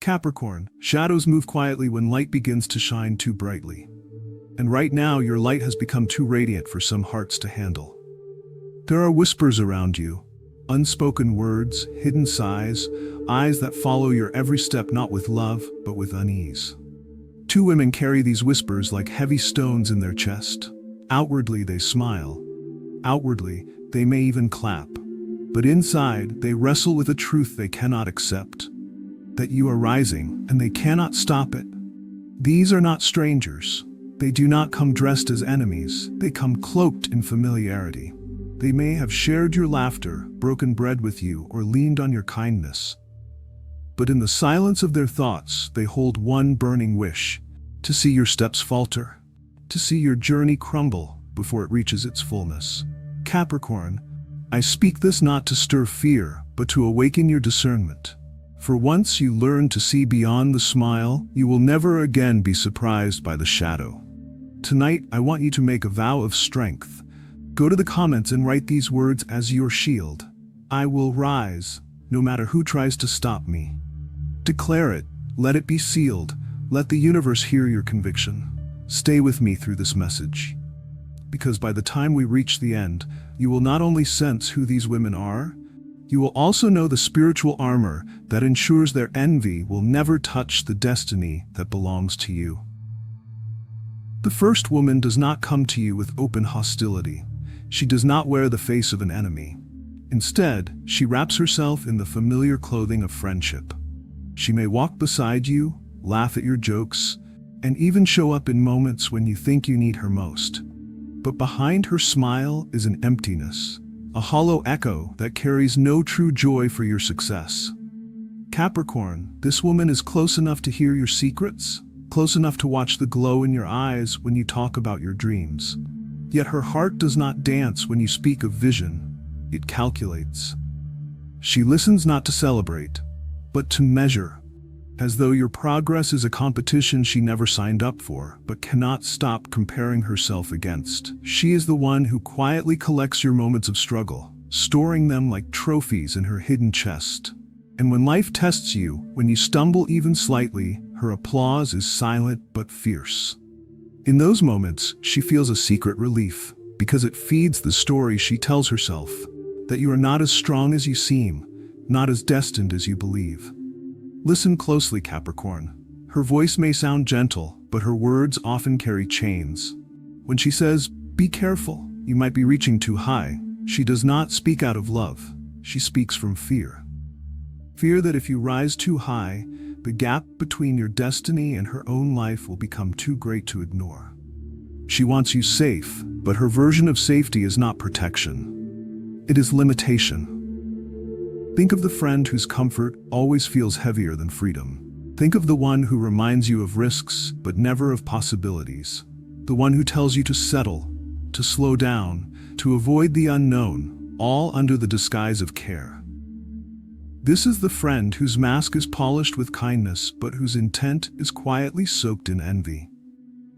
Capricorn, shadows move quietly when light begins to shine too brightly. And right now, your light has become too radiant for some hearts to handle. There are whispers around you, unspoken words, hidden sighs, eyes that follow your every step not with love, but with unease. Two women carry these whispers like heavy stones in their chest. Outwardly, they smile. Outwardly, they may even clap. But inside, they wrestle with a truth they cannot accept. That you are rising, and they cannot stop it. These are not strangers. They do not come dressed as enemies. They come cloaked in familiarity. They may have shared your laughter, broken bread with you, or leaned on your kindness. But in the silence of their thoughts, they hold one burning wish: to see your steps falter, to see your journey crumble before it reaches its fullness. Capricorn, I speak this not to stir fear, but to awaken your discernment. For once you learn to see beyond the smile, you will never again be surprised by the shadow. Tonight, I want you to make a vow of strength. Go to the comments and write these words as your shield. I will rise, no matter who tries to stop me. Declare it, let it be sealed. Let the universe hear your conviction. Stay with me through this message. Because by the time we reach the end, you will not only sense who these women are, you will also know the spiritual armor that ensures their envy will never touch the destiny that belongs to you. The first woman does not come to you with open hostility. She does not wear the face of an enemy. Instead, she wraps herself in the familiar clothing of friendship. She may walk beside you, laugh at your jokes, and even show up in moments when you think you need her most. But behind her smile is an emptiness, a hollow echo that carries no true joy for your success. Capricorn, this woman is close enough to hear your secrets, close enough to watch the glow in your eyes when you talk about your dreams. Yet her heart does not dance when you speak of vision, it calculates. She listens not to celebrate, but to measure, as though your progress is a competition she never signed up for, but cannot stop comparing herself against. She is the one who quietly collects your moments of struggle, storing them like trophies in her hidden chest. And when life tests you, when you stumble even slightly, her applause is silent but fierce. In those moments, she feels a secret relief, because it feeds the story she tells herself, that you are not as strong as you seem, not as destined as you believe. Listen closely, Capricorn. Her voice may sound gentle, but her words often carry chains. When she says, "Be careful, you might be reaching too high," she does not speak out of love. She speaks from fear. Fear that if you rise too high, the gap between your destiny and her own life will become too great to ignore. She wants you safe, but her version of safety is not protection. It is limitation. Think of the friend whose comfort always feels heavier than freedom. Think of the one who reminds you of risks, but never of possibilities. The one who tells you to settle, to slow down, to avoid the unknown, all under the disguise of care. This is the friend whose mask is polished with kindness, but whose intent is quietly soaked in envy.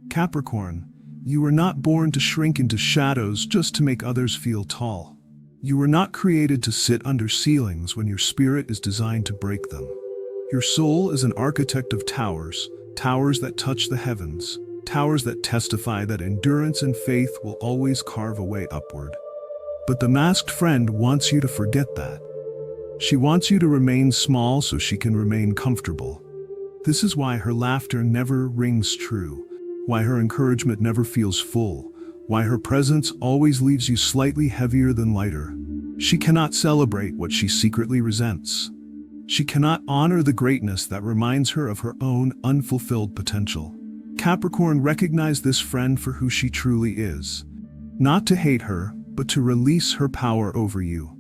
Capricorn, you were not born to shrink into shadows just to make others feel tall. You were not created to sit under ceilings when your spirit is designed to break them. Your soul is an architect of towers, towers that touch the heavens, towers that testify that endurance and faith will always carve a way upward. But the masked friend wants you to forget that. She wants you to remain small so she can remain comfortable. This is why her laughter never rings true, why her encouragement never feels full, why her presence always leaves you slightly heavier than lighter. She cannot celebrate what she secretly resents. She cannot honor the greatness that reminds her of her own unfulfilled potential. Capricorn, recognize this friend for who she truly is. Not to hate her, but to release her power over you.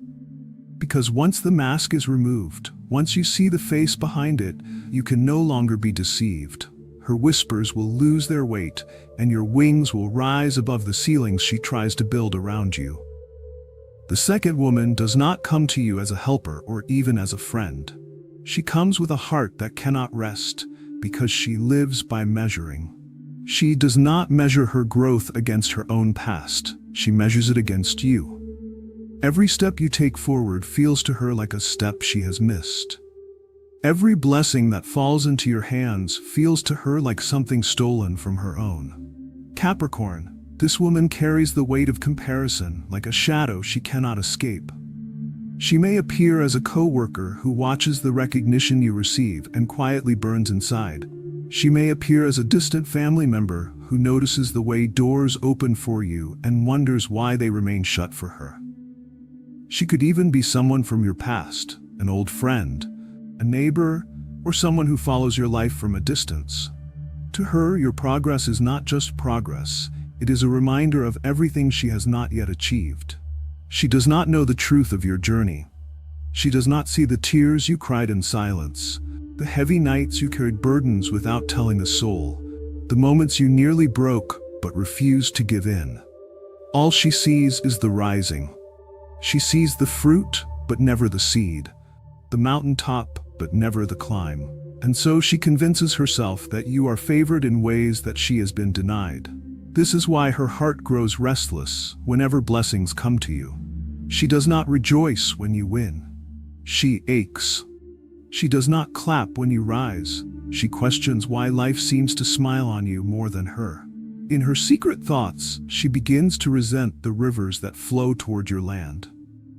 Because once the mask is removed, once you see the face behind it, you can no longer be deceived. Her whispers will lose their weight, and your wings will rise above the ceilings she tries to build around you. The second woman does not come to you as a helper or even as a friend. She comes with a heart that cannot rest, because she lives by measuring. She does not measure her growth against her own past. She measures it against you. Every step you take forward feels to her like a step she has missed. Every blessing that falls into your hands feels to her like something stolen from her own. Capricorn, this woman carries the weight of comparison like a shadow she cannot escape. She may appear as a co-worker who watches the recognition you receive and quietly burns inside. She may appear as a distant family member who notices the way doors open for you and wonders why they remain shut for her. She could even be someone from your past, an old friend, a neighbor, or someone who follows your life from a distance. To her, your progress is not just progress, it is a reminder of everything she has not yet achieved. She does not know the truth of your journey. She does not see the tears you cried in silence, the heavy nights you carried burdens without telling the soul, the moments you nearly broke but refused to give in. All she sees is the rising. She sees the fruit but never the seed, the mountaintop but never the climb. And so she convinces herself that you are favored in ways that she has been denied. This is why her heart grows restless whenever blessings come to you. She does not rejoice when you win. She aches. She does not clap when you rise. She questions why life seems to smile on you more than her. In her secret thoughts, she begins to resent the rivers that flow toward your land.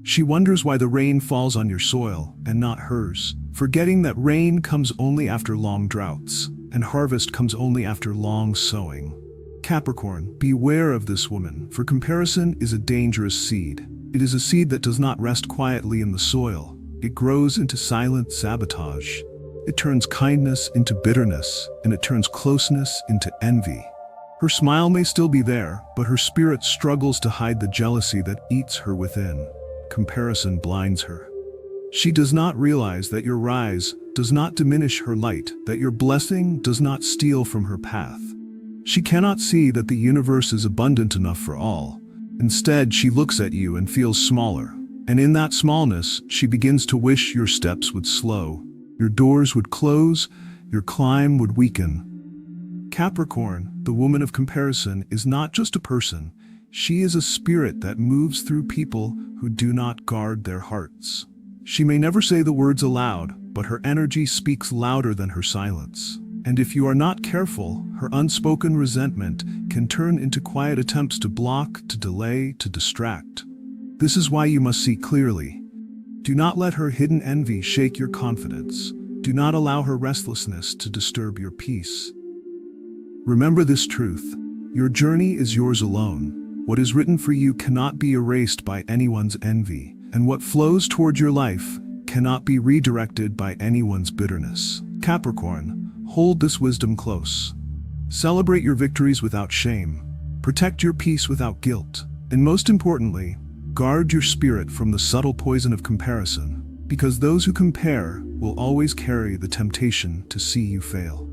She wonders why the rain falls on your soil and not hers, forgetting that rain comes only after long droughts, and harvest comes only after long sowing. Capricorn, beware of this woman, for comparison is a dangerous seed. It is a seed that does not rest quietly in the soil. It grows into silent sabotage. It turns kindness into bitterness, and it turns closeness into envy. Her smile may still be there, but her spirit struggles to hide the jealousy that eats her within. Comparison blinds her. She does not realize that your rise does not diminish her light, that your blessing does not steal from her path. She cannot see that the universe is abundant enough for all. Instead, she looks at you and feels smaller. And in that smallness, she begins to wish your steps would slow, your doors would close, your climb would weaken. Capricorn, the woman of comparison, is not just a person. She is a spirit that moves through people who do not guard their hearts. She may never say the words aloud, but her energy speaks louder than her silence. And if you are not careful, her unspoken resentment can turn into quiet attempts to block, to delay, to distract. This is why you must see clearly. Do not let her hidden envy shake your confidence. Do not allow her restlessness to disturb your peace. Remember this truth: your journey is yours alone. What is written for you cannot be erased by anyone's envy, and what flows toward your life cannot be redirected by anyone's bitterness. Capricorn, hold this wisdom close. Celebrate your victories without shame. Protect your peace without guilt. And most importantly, guard your spirit from the subtle poison of comparison, because those who compare will always carry the temptation to see you fail.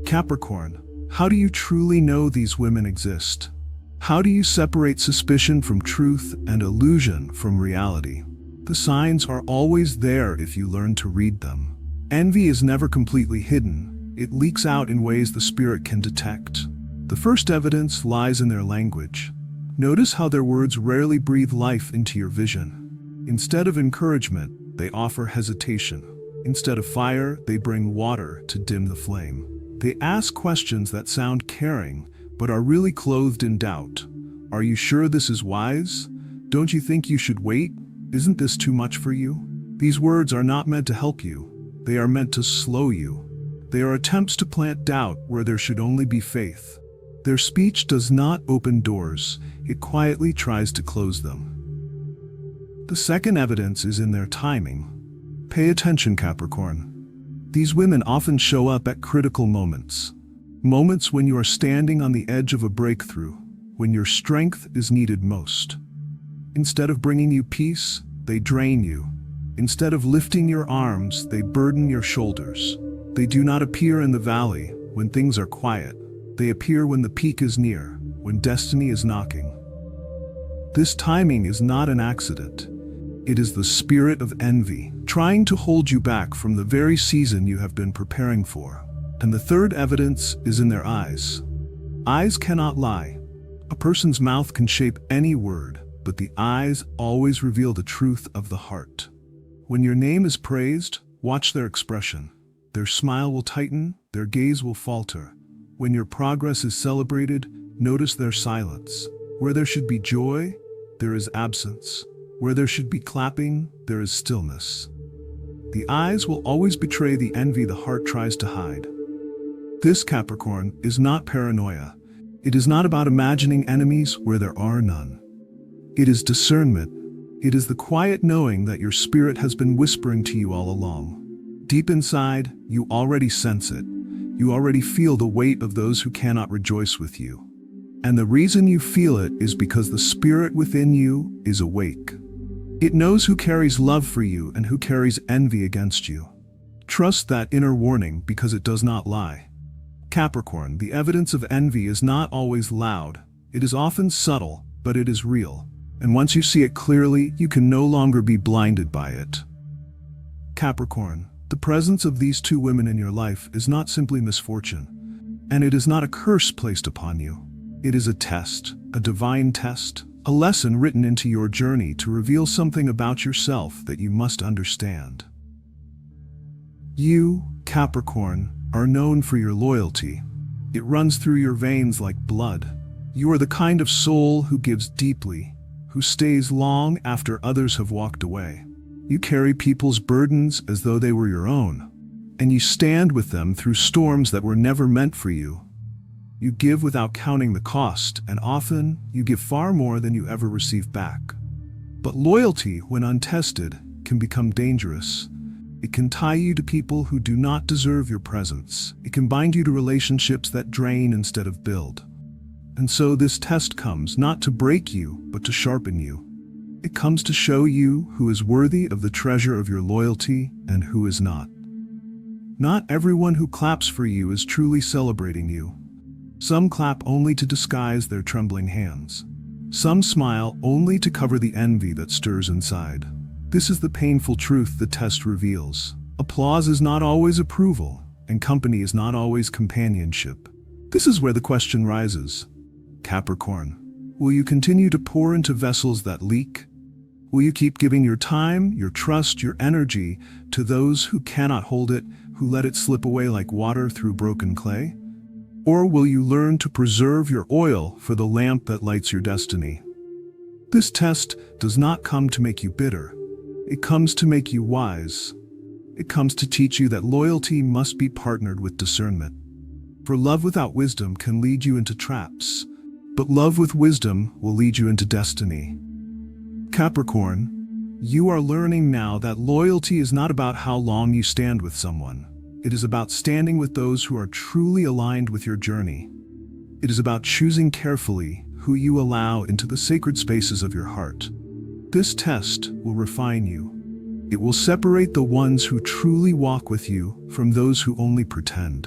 Capricorn, how do you truly know these women exist? How do you separate suspicion from truth and illusion from reality? The signs are always there if you learn to read them. Envy is never completely hidden. It leaks out in ways the spirit can detect. The first evidence lies in their language. Notice how their words rarely breathe life into your vision. Instead of encouragement, they offer hesitation. Instead of fire, they bring water to dim the flame. They ask questions that sound caring, but are really clothed in doubt. Are you sure this is wise? Don't you think you should wait? Isn't this too much for you? These words are not meant to help you. They are meant to slow you. They are attempts to plant doubt where there should only be faith. Their speech does not open doors. It quietly tries to close them. The second evidence is in their timing. Pay attention, Capricorn. These women often show up at critical moments. Moments when you are standing on the edge of a breakthrough, when your strength is needed most. Instead of bringing you peace, they drain you. Instead of lifting your arms, they burden your shoulders. They do not appear in the valley when things are quiet. They appear when the peak is near, when destiny is knocking. This timing is not an accident. It is the spirit of envy, trying to hold you back from the very season you have been preparing for. And the third evidence is in their eyes. Eyes cannot lie. A person's mouth can shape any word, but the eyes always reveal the truth of the heart. When your name is praised, Watch their expression. Their smile will tighten, their gaze will falter. When your progress is celebrated, notice their silence. Where there should be joy, there is absence. Where there should be clapping, there is stillness. The eyes will always betray the envy the heart tries to hide. This, Capricorn, is not paranoia. It is not about imagining enemies where there are none. It is discernment. It is the quiet knowing that your spirit has been whispering to you all along. Deep inside, you already sense it. You already feel the weight of those who cannot rejoice with you. And the reason you feel it is because the spirit within you is awake. It knows who carries love for you and who carries envy against you. Trust that inner warning because it does not lie. Capricorn, the evidence of envy is not always loud. It is often subtle, but it is real. And once you see it clearly, you can no longer be blinded by it. Capricorn, the presence of these two women in your life is not simply misfortune, and it is not a curse placed upon you. It is a test, a divine test, a lesson written into your journey to reveal something about yourself that you must understand. You, Capricorn, are known for your loyalty. It runs through your veins like blood. You are the kind of soul who gives deeply, who stays long after others have walked away. You carry people's burdens as though they were your own, and you stand with them through storms that were never meant for you. You give without counting the cost, and often you give far more than you ever receive back. But loyalty, when untested, can become dangerous. It can tie you to people who do not deserve your presence. It can bind you to relationships that drain instead of build. And so this test comes not to break you, but to sharpen you. It comes to show you who is worthy of the treasure of your loyalty and who is not. Not everyone who claps for you is truly celebrating you. Some clap only to disguise their trembling hands. Some smile only to cover the envy that stirs inside. This is the painful truth the test reveals. Applause is not always approval, and company is not always companionship. This is where the question rises. Capricorn, will you continue to pour into vessels that leak? Will you keep giving your time, your trust, your energy to those who cannot hold it, who let it slip away like water through broken clay? Or will you learn to preserve your oil for the lamp that lights your destiny? This test does not come to make you bitter. It comes to make you wise. It comes to teach you that loyalty must be partnered with discernment. For love without wisdom can lead you into traps, but love with wisdom will lead you into destiny. Capricorn, you are learning now that loyalty is not about how long you stand with someone. It is about standing with those who are truly aligned with your journey. It is about choosing carefully who you allow into the sacred spaces of your heart. This test will refine you. It will separate the ones who truly walk with you from those who only pretend.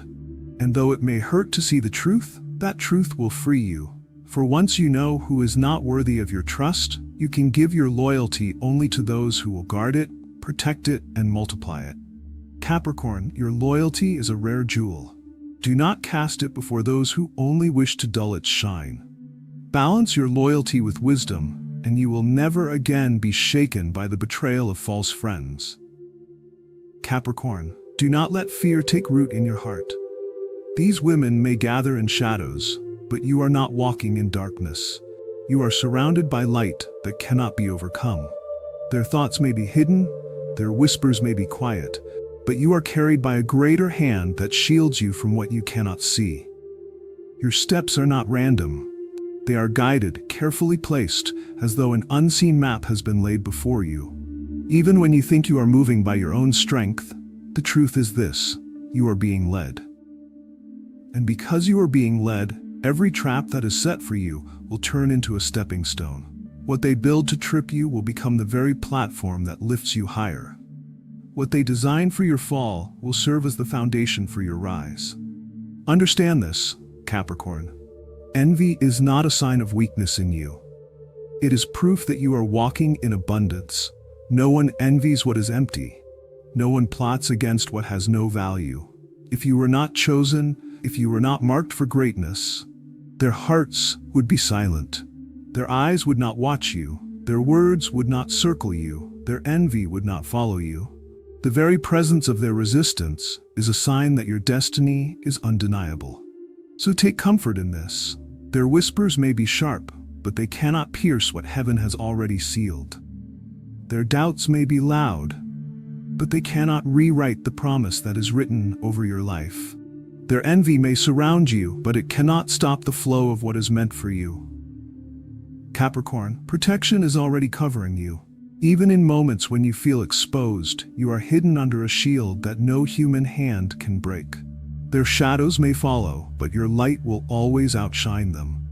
And though it may hurt to see the truth, that truth will free you. For once you know who is not worthy of your trust, you can give your loyalty only to those who will guard it, protect it, and multiply it. Capricorn, your loyalty is a rare jewel. Do not cast it before those who only wish to dull its shine. Balance your loyalty with wisdom, and you will never again be shaken by the betrayal of false friends. Capricorn, do not let fear take root in your heart. These women may gather in shadows, but you are not walking in darkness. You are surrounded by light that cannot be overcome. Their thoughts may be hidden, their whispers may be quiet, but you are carried by a greater hand that shields you from what you cannot see. Your steps are not random. They are guided, carefully placed, as though an unseen map has been laid before you. Even when you think you are moving by your own strength, the truth is this: you are being led. And because you are being led, every trap that is set for you will turn into a stepping stone. What they build to trip you will become the very platform that lifts you higher. What they design for your fall will serve as the foundation for your rise. Understand this, Capricorn. Envy is not a sign of weakness in you. It is proof that you are walking in abundance. No one envies what is empty. No one plots against what has no value. If you were not chosen, if you were not marked for greatness, their hearts would be silent. Their eyes would not watch you. Their words would not circle you. Their envy would not follow you. The very presence of their resistance is a sign that your destiny is undeniable. So take comfort in this. Their whispers may be sharp, but they cannot pierce what heaven has already sealed. Their doubts may be loud, but they cannot rewrite the promise that is written over your life. Their envy may surround you, but it cannot stop the flow of what is meant for you. Capricorn, protection is already covering you. Even in moments when you feel exposed, you are hidden under a shield that no human hand can break. Their shadows may follow, but your light will always outshine them.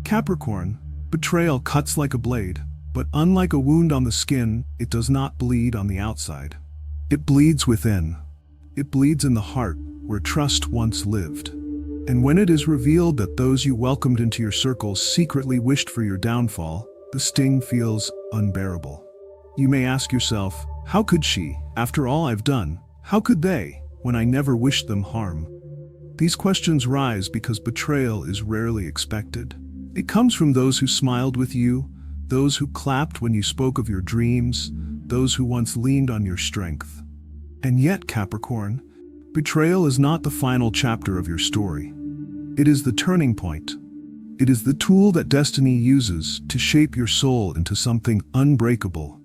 Capricorn, betrayal cuts like a blade, but unlike a wound on the skin, it does not bleed on the outside. It bleeds within. It bleeds in the heart, where trust once lived. And when it is revealed that those you welcomed into your circles secretly wished for your downfall, the sting feels unbearable. You may ask yourself, how could she, after all I've done? How could they, when I never wished them harm? These questions rise because betrayal is rarely expected. It comes from those who smiled with you, those who clapped when you spoke of your dreams, those who once leaned on your strength. And yet, Capricorn, betrayal is not the final chapter of your story. It is the turning point. It is the tool that destiny uses to shape your soul into something unbreakable.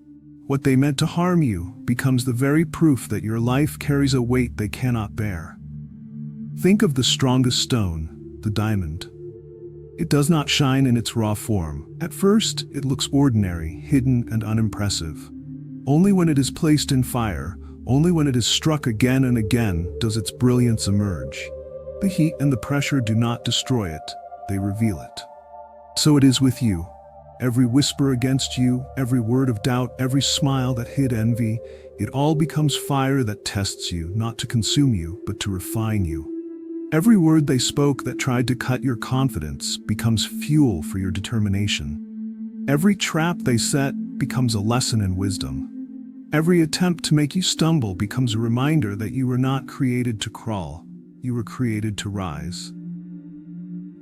What they meant to harm you becomes the very proof that your life carries a weight they cannot bear. Think of the strongest stone, the diamond. It does not shine in its raw form. At first, it looks ordinary, hidden, and unimpressive. Only when it is placed in fire, only when it is struck again and again, does its brilliance emerge. The heat and the pressure do not destroy it, they reveal it. So it is with you. Every whisper against you, every word of doubt, every smile that hid envy, it all becomes fire that tests you, not to consume you, but to refine you. Every word they spoke that tried to cut your confidence becomes fuel for your determination. Every trap they set becomes a lesson in wisdom. Every attempt to make you stumble becomes a reminder that you were not created to crawl, you were created to rise.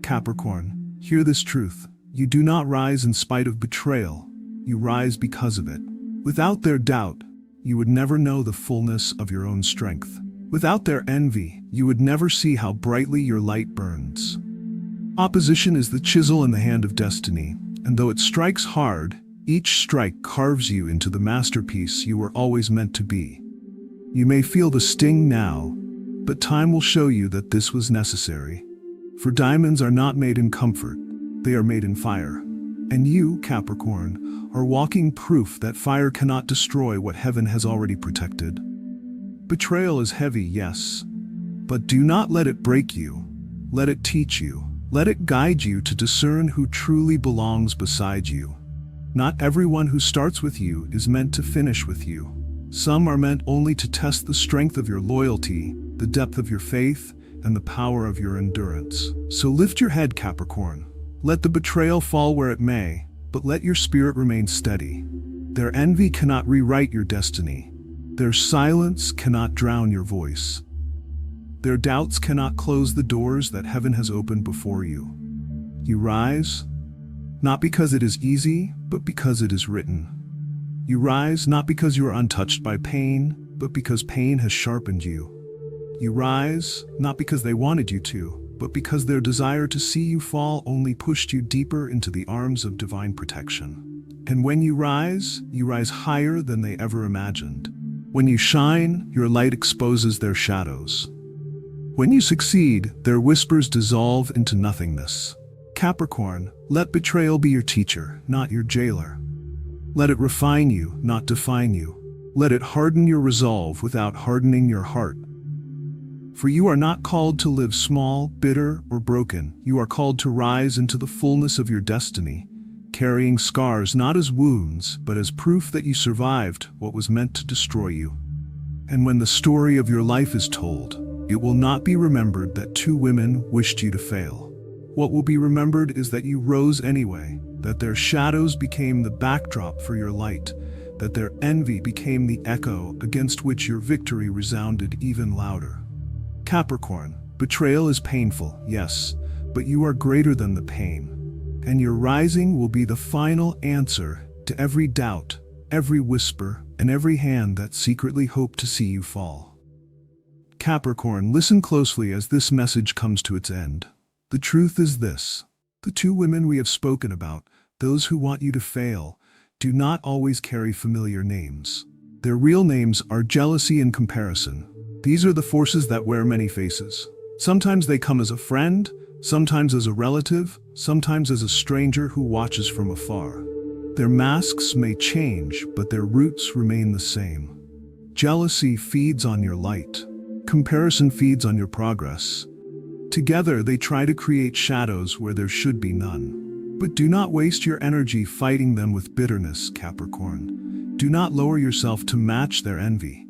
Capricorn, hear this truth. You do not rise in spite of betrayal, you rise because of it. Without their doubt, you would never know the fullness of your own strength. Without their envy, you would never see how brightly your light burns. Opposition is the chisel in the hand of destiny, and though it strikes hard, each strike carves you into the masterpiece you were always meant to be. You may feel the sting now, but time will show you that this was necessary. For diamonds are not made in comfort. They are made in fire. And you, Capricorn, are walking proof that fire cannot destroy what heaven has already protected. Betrayal is heavy, yes, but do not let it break you. Let it teach you. Let it guide you to discern who truly belongs beside you. Not everyone who starts with you is meant to finish with you. Some are meant only to test the strength of your loyalty, the depth of your faith, and the power of your endurance. So lift your head, Capricorn. Let the betrayal fall where it may, but let your spirit remain steady. Their envy cannot rewrite your destiny. Their silence cannot drown your voice. Their doubts cannot close the doors that heaven has opened before you. You rise, not because it is easy, but because it is written. You rise not because you are untouched by pain, but because pain has sharpened you. You rise not because they wanted you to, but because their desire to see you fall only pushed you deeper into the arms of divine protection. And when you rise higher than they ever imagined. When you shine, your light exposes their shadows. When you succeed, their whispers dissolve into nothingness. Capricorn, let betrayal be your teacher, not your jailer. Let it refine you, not define you. Let it harden your resolve without hardening your heart. For you are not called to live small, bitter, or broken. You are called to rise into the fullness of your destiny, carrying scars not as wounds, but as proof that you survived what was meant to destroy you. And when the story of your life is told, it will not be remembered that two women wished you to fail. What will be remembered is that you rose anyway, that their shadows became the backdrop for your light, that their envy became the echo against which your victory resounded even louder. Capricorn, betrayal is painful, yes, but you are greater than the pain, and your rising will be the final answer to every doubt, every whisper, and every hand that secretly hoped to see you fall. Capricorn, listen closely as this message comes to its end. The truth is this: the two women we have spoken about, those who want you to fail, do not always carry familiar names. Their real names are jealousy and comparison. These are the forces that wear many faces. Sometimes they come as a friend, sometimes as a relative, sometimes as a stranger who watches from afar. Their masks may change, but their roots remain the same. Jealousy feeds on your light. Comparison feeds on your progress. Together, they try to create shadows where there should be none. But do not waste your energy fighting them with bitterness, Capricorn. Do not lower yourself to match their envy.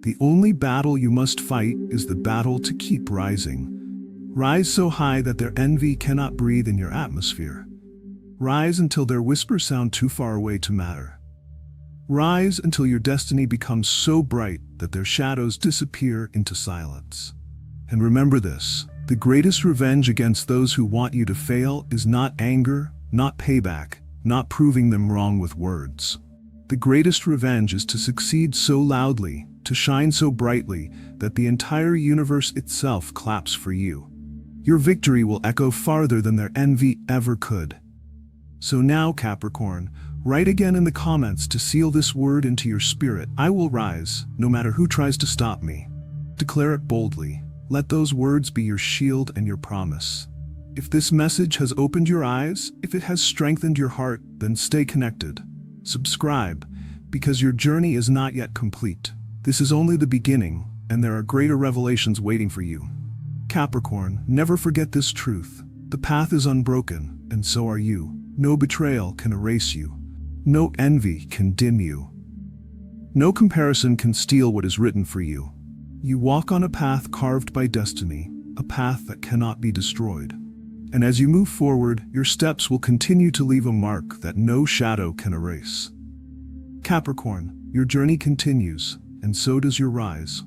The only battle you must fight is the battle to keep rising. Rise so high that their envy cannot breathe in your atmosphere. Rise until their whispers sound too far away to matter. Rise until your destiny becomes so bright that their shadows disappear into silence. And remember this: the greatest revenge against those who want you to fail is not anger, not payback, not proving them wrong with words. The greatest revenge is to succeed so loudly, to shine so brightly, that the entire universe itself claps for you. Your victory will echo farther than their envy ever could. So now, Capricorn, write again in the comments to seal this word into your spirit: I will rise, no matter who tries to stop me. Declare it boldly. Let those words be your shield and your promise. If this message has opened your eyes, if it has strengthened your heart, then stay connected. Subscribe, because your journey is not yet complete. This is only the beginning, and there are greater revelations waiting for you. Capricorn, never forget this truth: the path is unbroken, and so are you. No betrayal can erase you. No envy can dim you. No comparison can steal what is written for you. You walk on a path carved by destiny, a path that cannot be destroyed. And as you move forward, your steps will continue to leave a mark that no shadow can erase. Capricorn, your journey continues, and so does your rise.